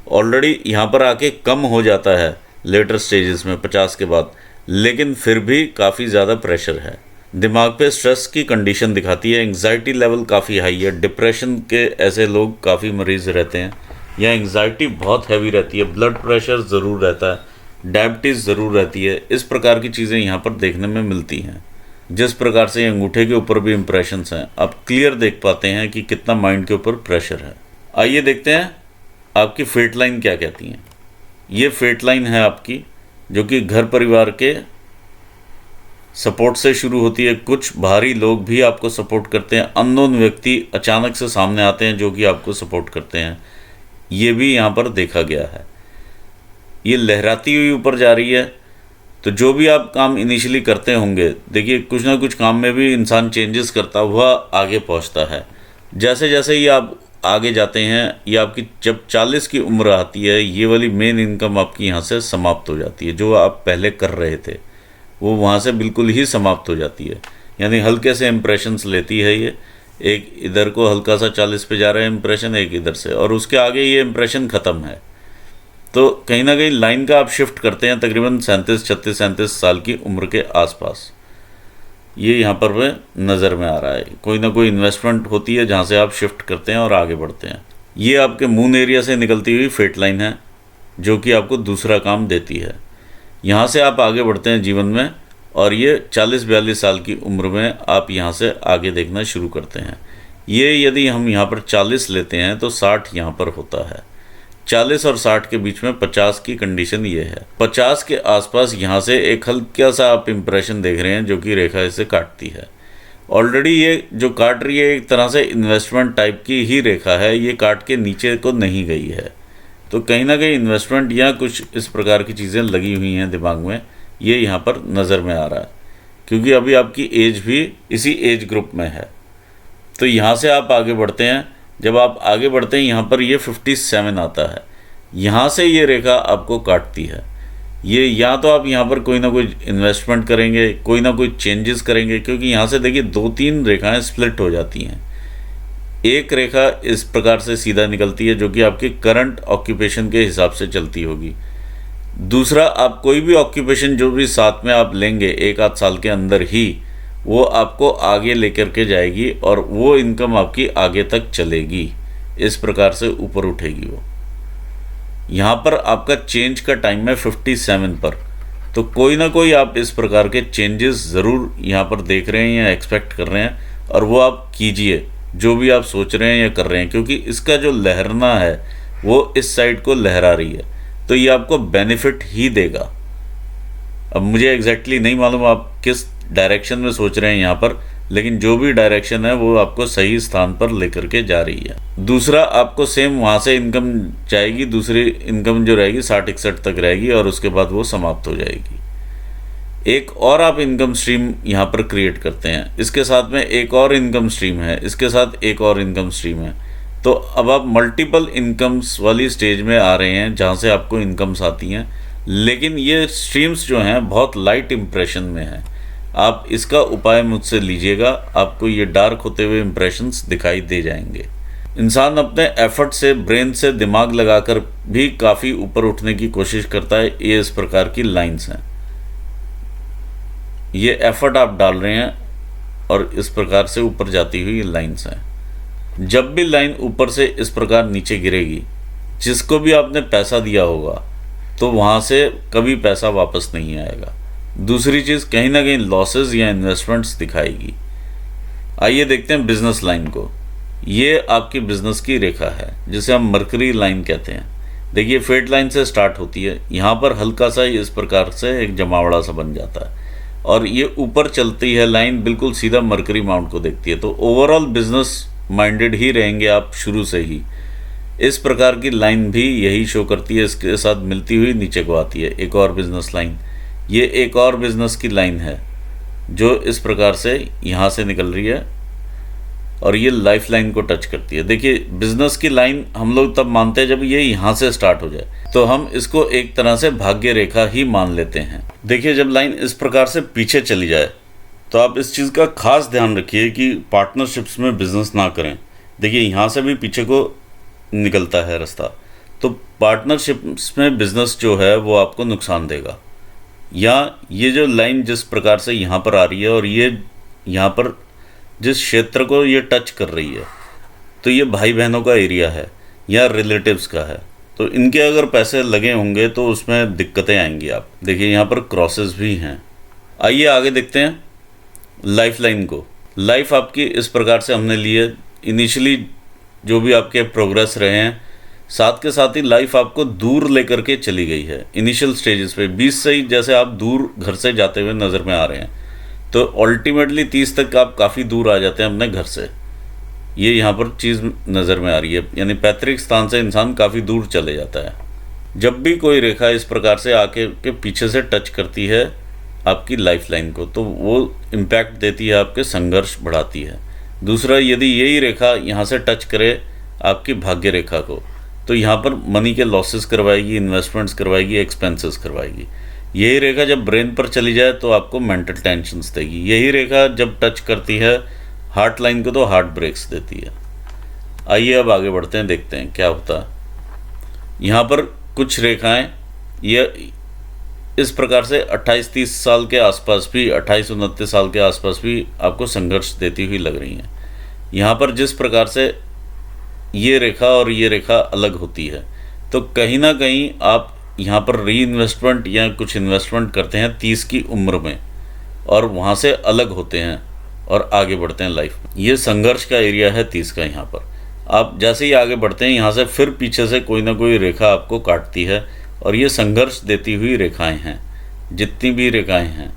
ऑलरेडी यहाँ पर आके कम हो जाता है लेटर स्टेजेस में 50 के बाद, लेकिन फिर भी काफ़ी ज़्यादा प्रेशर है। दिमाग पे स्ट्रेस की कंडीशन दिखाती है। एंग्जाइटी लेवल काफ़ी हाई है। डिप्रेशन के ऐसे लोग काफ़ी मरीज़ रहते हैं, या एंग्जाइटी बहुत हैवी रहती है। ब्लड प्रेशर ज़रूर रहता है, डायबिटीज़ ज़रूर रहती है। इस प्रकार की चीज़ें यहाँ पर देखने में मिलती हैं। जिस प्रकार से अंगूठे के ऊपर भी इम्प्रेशंस हैं, आप क्लियर देख पाते हैं कि कितना माइंड के ऊपर प्रेशर है। आइए देखते हैं आपकी फेट लाइन क्या कहती हैं। ये फेट लाइन है आपकी, जो कि घर परिवार के सपोर्ट से शुरू होती है। कुछ बाहरी लोग भी आपको सपोर्ट करते हैं। अननोन व्यक्ति अचानक से सामने आते हैं जो कि आपको सपोर्ट करते हैं। ये भी यहाँ पर देखा गया है। ये लहराती हुई ऊपर जा रही है। तो जो भी आप काम इनिशियली करते होंगे, देखिए, कुछ ना कुछ काम में भी इंसान चेंजेस करता हुआ आगे पहुँचता है। जैसे जैसे ये आप आगे जाते हैं, ये आपकी जब 40 की उम्र आती है, ये वाली मेन इनकम आपकी यहाँ से समाप्त हो जाती है। जो आप पहले कर रहे थे वो वहाँ से बिल्कुल ही समाप्त हो जाती है। यानी हल्के से इम्प्रेशंस लेती है ये। एक इधर को हल्का सा 40 पे जा रहा है इम्प्रेशन, एक इधर से, और उसके आगे ये इम्प्रेशन ख़त्म है। तो कहीं ना कहीं लाइन का आप शिफ्ट करते हैं तकरीबन 37 साल की उम्र के आसपास। ये यहाँ पर वह नज़र में आ रहा है। कोई ना कोई इन्वेस्टमेंट होती है जहाँ से आप शिफ्ट करते हैं और आगे बढ़ते हैं। ये आपके मून एरिया से निकलती हुई फेट लाइन है, जो कि आपको दूसरा काम देती है। यहाँ से आप आगे बढ़ते हैं जीवन में, और ये 40-42 साल की उम्र में आप यहाँ से आगे देखना शुरू करते हैं। ये यदि हम यहाँ पर 40 लेते हैं तो 60 यहाँ पर होता है। 40 और 60 के बीच में 50 की कंडीशन ये है। 50 के आसपास यहाँ से एक हल्का सा आप इम्प्रेशन देख रहे हैं, जो कि रेखा इसे काटती है। ऑलरेडी ये जो काट रही है एक तरह से इन्वेस्टमेंट टाइप की ही रेखा है। ये काट के नीचे को नहीं गई है। तो कहीं ना कहीं इन्वेस्टमेंट या कुछ इस प्रकार की चीज़ें लगी हुई हैं दिमाग में, ये यहाँ पर नज़र में आ रहा है। क्योंकि अभी आपकी एज भी इसी एज ग्रुप में है। तो यहाँ से आप आगे बढ़ते हैं। जब आप आगे बढ़ते हैं यहाँ पर ये 57 आता है। यहाँ से ये रेखा आपको काटती है। ये या तो आप यहाँ पर कोई ना कोई इन्वेस्टमेंट करेंगे, कोई ना कोई चेंजेस करेंगे, क्योंकि यहाँ से देखिए 2-3 रेखाएं स्प्लिट हो जाती हैं। एक रेखा इस प्रकार से सीधा निकलती है, जो कि आपके करंट ऑक्यूपेशन के हिसाब से चलती होगी। दूसरा, आप कोई भी ऑक्यूपेशन जो भी साथ में आप लेंगे 1-8 साल के अंदर ही, वो आपको आगे लेकर के जाएगी, और वो इनकम आपकी आगे तक चलेगी। इस प्रकार से ऊपर उठेगी वो। यहाँ पर आपका चेंज का टाइम है 57 पर। तो कोई ना कोई आप इस प्रकार के चेंजेस ज़रूर यहाँ पर देख रहे हैं या एक्सपेक्ट कर रहे हैं, और वो आप कीजिए जो भी आप सोच रहे हैं या कर रहे हैं, क्योंकि इसका जो लहरना है वो इस साइड को लहरा रही है। तो ये आपको बेनिफिट ही देगा। अब मुझे एग्जैक्टली नहीं मालूम आप किस डायरेक्शन में सोच रहे हैं यहाँ पर, लेकिन जो भी डायरेक्शन है वो आपको सही स्थान पर लेकर के जा रही है। दूसरा, आपको सेम वहाँ से इनकम जाएगी। दूसरी इनकम जो रहेगी 60-61 तक रहेगी, और उसके बाद वो समाप्त हो जाएगी। एक और आप इनकम स्ट्रीम यहाँ पर क्रिएट करते हैं। इसके साथ में एक और इनकम स्ट्रीम है, इसके साथ एक और इनकम स्ट्रीम है। तो अब आप मल्टीपल इनकम्स वाली स्टेज में आ रहे हैं, जहाँ से आपको इनकम्स आती हैं। लेकिन ये स्ट्रीम्स जो हैं बहुत लाइट इम्प्रेशन में हैं। आप इसका उपाय मुझसे लीजिएगा, आपको ये डार्क होते हुए इम्प्रेशंस दिखाई दे जाएंगे। इंसान अपने एफर्ट से, ब्रेन से दिमाग लगाकर भी काफ़ी ऊपर उठने की कोशिश करता है। ये इस प्रकार की लाइंस हैं। ये एफर्ट आप डाल रहे हैं, और इस प्रकार से ऊपर जाती हुई लाइंस हैं। जब भी लाइन ऊपर से इस प्रकार नीचे गिरेगी, जिसको भी आपने पैसा दिया होगा, तो वहाँ से कभी पैसा वापस नहीं आएगा। दूसरी चीज़, कहीं ना कहीं लॉसेस या इन्वेस्टमेंट्स दिखाएगी। आइए देखते हैं बिजनेस लाइन को। ये आपकी बिजनेस की रेखा है, जिसे हम मरकरी लाइन कहते हैं। देखिए, फेट लाइन से स्टार्ट होती है। यहाँ पर हल्का सा इस प्रकार से एक जमावड़ा सा बन जाता है। और ये ऊपर चलती है लाइन बिल्कुल सीधा मरकरी माउंट को देखती है। तो ओवरऑल बिजनेस माइंडेड ही रहेंगे आप शुरू से ही। इस प्रकार की लाइन भी यही शो करती है, इसके साथ मिलती हुई नीचे को आती है एक और बिजनेस लाइन। ये एक और बिजनेस की लाइन है जो इस प्रकार से यहाँ से निकल रही है और ये लाइफ लाइन को टच करती है। देखिए बिजनेस की लाइन हम लोग तब मानते हैं जब ये यहाँ से स्टार्ट हो जाए, तो हम इसको एक तरह से भाग्य रेखा ही मान लेते हैं। देखिए जब लाइन इस प्रकार से पीछे चली जाए तो आप इस चीज़ का खास ध्यान रखिए कि पार्टनरशिप्स में बिजनेस ना करें। देखिए यहाँ से भी पीछे को निकलता है रास्ता, तो पार्टनरशिप्स में बिजनेस जो है वो आपको नुकसान देगा। या ये जो लाइन जिस प्रकार से यहाँ पर आ रही है और ये यहाँ पर जिस क्षेत्र को ये टच कर रही है, तो ये भाई बहनों का एरिया है या रिलेटिव्स का है, तो इनके अगर पैसे लगे होंगे तो उसमें दिक्कतें आएंगी। आप देखिए यहाँ पर क्रॉसेस भी हैं। आइए आगे देखते हैं लाइफ लाइन को। लाइफ आपकी इस प्रकार से हमने ली है, इनिशियली जो भी आपके प्रोग्रेस रहे हैं, साथ के साथ ही लाइफ आपको दूर लेकर के चली गई है। इनिशियल स्टेजेस पे 20 से ही जैसे आप दूर घर से जाते हुए नज़र में आ रहे हैं, तो अल्टीमेटली 30 तक आप काफ़ी दूर आ जाते हैं अपने घर से। ये यहाँ पर चीज़ नज़र में आ रही है, यानी पैतृक स्थान से इंसान काफ़ी दूर चले जाता है। जब भी कोई रेखा इस प्रकार से आके के पीछे से टच करती है आपकी लाइफ लाइन को, तो वो इम्पैक्ट देती है, आपके संघर्ष बढ़ाती है। दूसरा, यदि यही रेखा यहाँ से टच करे आपकी भाग्य रेखा को, तो यहाँ पर मनी के लॉसेस करवाएगी, इन्वेस्टमेंट्स करवाएगी, एक्सपेंसेस करवाएगी। यही रेखा जब ब्रेन पर चली जाए तो आपको मेंटल टेंशन्स देगी। यही रेखा जब टच करती है हार्ट लाइन को तो हार्ट ब्रेक्स देती है। आइए अब आगे बढ़ते हैं, देखते हैं क्या होता है। यहाँ पर कुछ रेखाएं ये इस प्रकार से 28-30 साल के आसपास भी, 28-29 साल के आसपास भी आपको संघर्ष देती हुई लग रही हैं। यहाँ पर जिस प्रकार से ये रेखा और ये रेखा अलग होती है, तो कहीं ना कहीं आप यहाँ पर री इन्वेस्टमेंट या कुछ इन्वेस्टमेंट करते हैं 30 की उम्र में और वहाँ से अलग होते हैं और आगे बढ़ते हैं लाइफ में। ये संघर्ष का एरिया है 30 का। यहाँ पर आप जैसे ही आगे बढ़ते हैं, यहाँ से फिर पीछे से कोई ना कोई रेखा आपको काटती है और ये संघर्ष देती हुई रेखाएं हैं। जितनी भी रेखाएं हैं,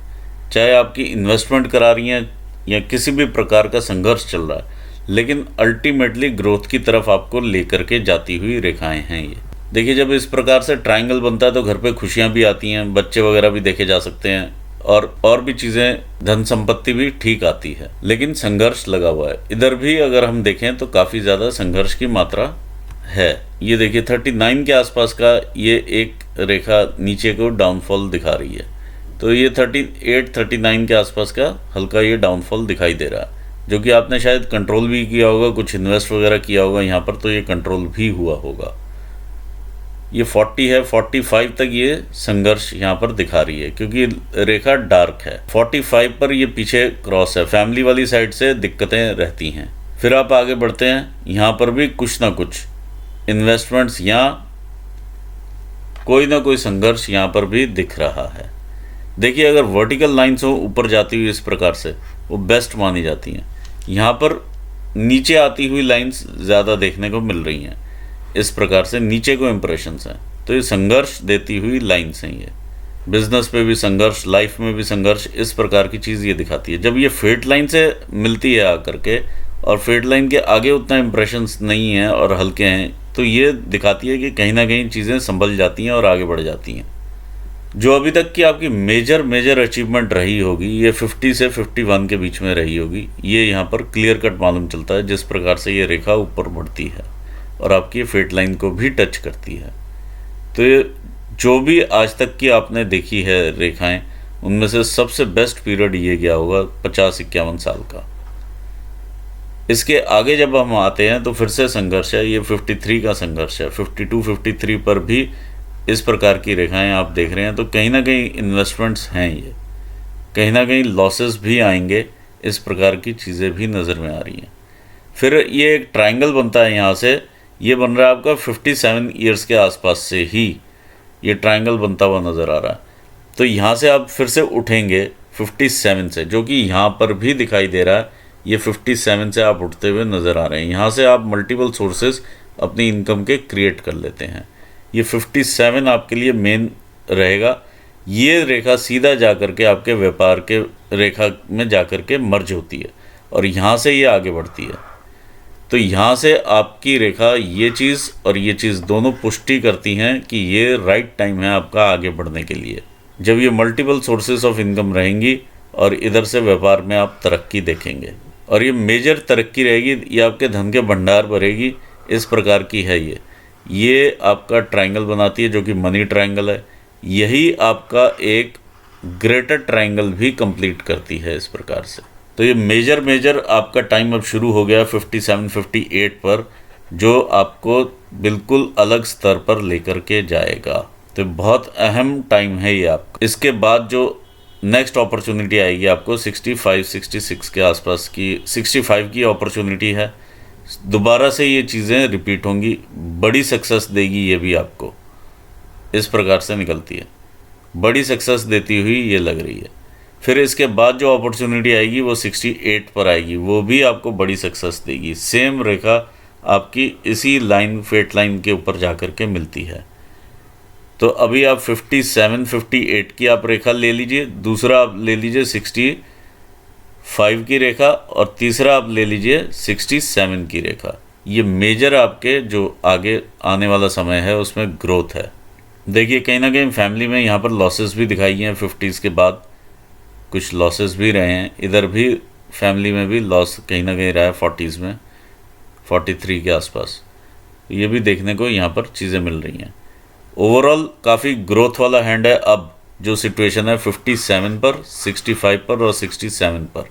चाहे आपकी इन्वेस्टमेंट करा रही हैं या किसी भी प्रकार का संघर्ष चल रहा है, लेकिन अल्टीमेटली ग्रोथ की तरफ आपको लेकर के जाती हुई रेखाएं हैं ये। देखिए जब इस प्रकार से ट्रायंगल बनता है तो घर पे खुशियां भी आती हैं, बच्चे वगैरह भी देखे जा सकते हैं और भी चीज़ें, धन संपत्ति भी ठीक आती है, लेकिन संघर्ष लगा हुआ है। इधर भी अगर हम देखें तो काफ़ी ज़्यादा संघर्ष की मात्रा है। ये देखिए 39 के आसपास का ये एक रेखा नीचे को डाउनफॉल दिखा रही है, तो ये 38-39 के आसपास का हल्का ये डाउनफॉल दिखाई दे रहा है, जो कि आपने शायद कंट्रोल भी किया होगा, कुछ इन्वेस्ट वगैरह किया होगा यहाँ पर, तो ये कंट्रोल भी हुआ होगा। ये 40 है, 45 तक ये संघर्ष यहाँ पर दिखा रही है क्योंकि रेखा डार्क है। 45 पर ये पीछे क्रॉस है, फैमिली वाली साइड से दिक्कतें रहती हैं। फिर आप आगे बढ़ते हैं, यहाँ पर भी कुछ ना कुछ इन्वेस्टमेंट्स या कोई ना कोई संघर्ष यहाँ पर भी दिख रहा है। देखिए अगर वर्टिकल लाइन्स हो ऊपर जाती हुई इस प्रकार से, वो बेस्ट मानी जाती हैं। यहाँ पर नीचे आती हुई लाइन्स ज़्यादा देखने को मिल रही हैं, इस प्रकार से नीचे को इम्प्रेशंस हैं, तो ये संघर्ष देती हुई लाइन्स हैं। ये बिजनेस पे भी संघर्ष, लाइफ में भी संघर्ष, इस प्रकार की चीज़ ये दिखाती है। जब ये फेट लाइन से मिलती है आकर के और फेट लाइन के आगे उतना इम्प्रेशंस नहीं है और हल्के हैं, तो ये दिखाती है कि कहीं ना कहीं चीज़ें संभल जाती हैं और आगे बढ़ जाती हैं। जो अभी तक की आपकी मेजर अचीवमेंट रही होगी, ये 50 से 51 के बीच में रही होगी। ये यहाँ पर क्लियर कट मालूम चलता है जिस प्रकार से ये रेखा ऊपर बढ़ती है और आपकी फेट लाइन को भी टच करती है। तो ये जो भी आज तक की आपने देखी है रेखाएं, उनमें से सबसे बेस्ट पीरियड ये गया होगा 50-51 साल का। इसके आगे जब हम आते हैं तो फिर से संघर्ष है, ये 53 का संघर्ष है। 52-53 पर भी इस प्रकार की रेखाएं आप देख रहे हैं, तो कहीं ना कहीं इन्वेस्टमेंट्स हैं, ये कहीं ना कहीं लॉसेस भी आएंगे, इस प्रकार की चीज़ें भी नज़र में आ रही हैं। फिर ये एक ट्रायंगल बनता है, यहाँ से ये बन रहा है आपका 57 ईयर्स के आसपास से ही ये ट्रायंगल बनता हुआ नज़र आ रहा है। तो यहाँ से आप फिर से उठेंगे 57 से, जो कि यहाँ पर भी दिखाई दे रहा है। ये 57 से आप उठते हुए नज़र आ रहे हैं। यहाँ से आप मल्टीपल सोर्सेज अपनी इनकम के क्रिएट कर लेते हैं। ये 57 आपके लिए मेन रहेगा। ये रेखा सीधा जा कर के आपके व्यापार के रेखा में जा कर के मर्ज होती है और यहाँ से ये आगे बढ़ती है। तो यहाँ से आपकी रेखा ये चीज़ और ये चीज़ दोनों पुष्टि करती हैं कि ये राइट टाइम है आपका आगे बढ़ने के लिए। जब ये मल्टीपल सोर्सेज ऑफ इनकम रहेंगी और इधर से व्यापार में आप तरक्की देखेंगे और ये मेजर तरक्की रहेगी, ये आपके धन के भंडार भरेगी, इस प्रकार की है ये आपका ट्रायंगल बनाती है जो कि मनी ट्रायंगल है। यही आपका एक ग्रेटर ट्रायंगल भी कंप्लीट करती है इस प्रकार से। तो ये मेजर आपका टाइम अब शुरू हो गया 57-58 पर, जो आपको बिल्कुल अलग स्तर पर लेकर के जाएगा। तो बहुत अहम टाइम है ये आपका। इसके बाद जो नेक्स्ट अपॉर्चुनिटी आएगी आपको 65-66 के आसपास की, 65 की अपॉर्चुनिटी है। दोबारा से ये चीज़ें रिपीट होंगी, बड़ी सक्सेस देगी ये भी आपको, इस प्रकार से निकलती है, बड़ी सक्सेस देती हुई ये लग रही है। फिर इसके बाद जो अपॉर्चुनिटी आएगी वो 68 पर आएगी, वो भी आपको बड़ी सक्सेस देगी। सेम रेखा आपकी इसी लाइन, फेट लाइन के ऊपर जा कर के मिलती है। तो अभी आप 57-58 की आप रेखा ले लीजिए, दूसरा आप ले लीजिए 65 की रेखा और तीसरा आप ले लीजिए 67 की रेखा। ये मेजर आपके जो आगे आने वाला समय है उसमें ग्रोथ है। देखिए कहीं ना कहीं फैमिली में यहाँ पर लॉसेस भी दिखाई हैं, 50s के बाद कुछ लॉसेस भी रहे हैं। इधर भी फैमिली में भी लॉस कहीं ना कहीं रहा है 40s में, 43 के आसपास। ये भी देखने को यहाँ पर चीज़ें मिल रही हैं। ओवरऑल काफ़ी ग्रोथ वाला हैंड है। अब जो सिचुएशन है 57 पर, 65 पर और 67 पर,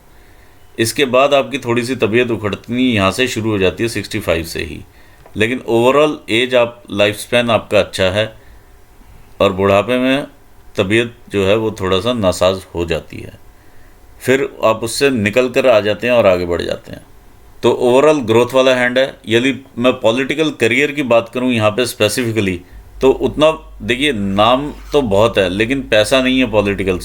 इसके बाद आपकी थोड़ी सी तबीयत उखड़नी यहाँ से शुरू हो जाती है 65 से ही। लेकिन ओवरऑल एज आप, लाइफ स्पैन आपका अच्छा है और बुढ़ापे में तबीयत जो है वो थोड़ा सा नासाज हो जाती है, फिर आप उससे निकल कर आ जाते हैं और आगे बढ़ जाते हैं। तो ओवरऑल ग्रोथ वाला हैंड है। यदि मैं पॉलिटिकल करियर की बात करूं यहाँ पे स्पेसिफिकली, तो उतना देखिए नाम तो बहुत है लेकिन पैसा नहीं है पॉलिटिकल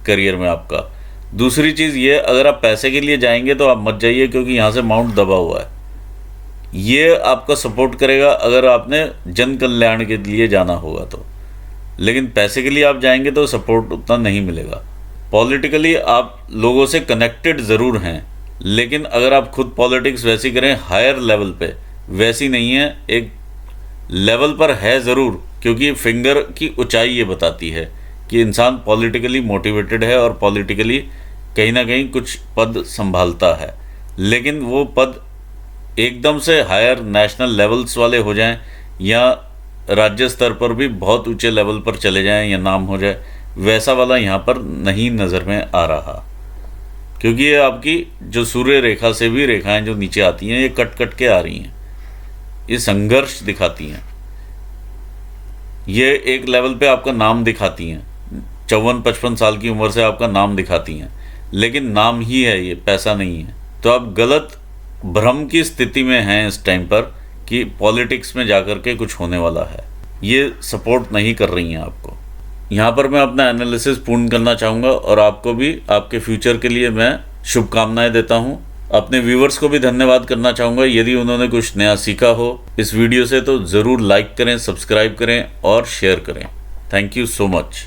करियर में आपका। दूसरी चीज़ ये, अगर आप पैसे के लिए जाएंगे तो आप मत जाइए, क्योंकि यहाँ से माउंट दबा हुआ है। ये आपका सपोर्ट करेगा अगर आपने जन कल्याण के लिए जाना होगा तो, लेकिन पैसे के लिए आप जाएंगे तो सपोर्ट उतना नहीं मिलेगा। पॉलिटिकली आप लोगों से कनेक्टेड ज़रूर हैं, लेकिन अगर आप खुद पॉलिटिक्स वैसी करें हायर लेवल पे, वैसी नहीं है। एक लेवल पर है ज़रूर, क्योंकि फिंगर की ऊंचाई ये बताती है कि इंसान पॉलिटिकली मोटिवेटेड है और पॉलिटिकली कहीं ना कहीं कुछ पद संभालता है। लेकिन वो पद एकदम से हायर नेशनल लेवल्स वाले हो जाएं या राज्य स्तर पर भी बहुत ऊंचे लेवल पर चले जाएं या नाम हो जाए, वैसा वाला यहाँ पर नहीं नज़र में आ रहा। क्योंकि ये आपकी जो सूर्य रेखा से भी रेखाएं जो नीचे आती हैं, ये कट कट के आ रही हैं, ये संघर्ष दिखाती हैं। ये एक लेवल पे आपका नाम दिखाती हैं, 54-55 साल की उम्र से आपका नाम दिखाती हैं, लेकिन नाम ही है ये, पैसा नहीं है। तो आप गलत भ्रम की स्थिति में हैं इस टाइम पर कि पॉलिटिक्स में जाकर के कुछ होने वाला है। ये सपोर्ट नहीं कर रही हैं आपको। यहाँ पर मैं अपना एनालिसिस पूर्ण करना चाहूँगा और आपको भी आपके फ्यूचर के लिए मैं शुभकामनाएं देता हूँ। अपने व्यूवर्स को भी धन्यवाद करना चाहूँगा। यदि उन्होंने कुछ नया सीखा हो इस वीडियो से तो ज़रूर लाइक करें, सब्सक्राइब करें और शेयर करें। Thank you so much.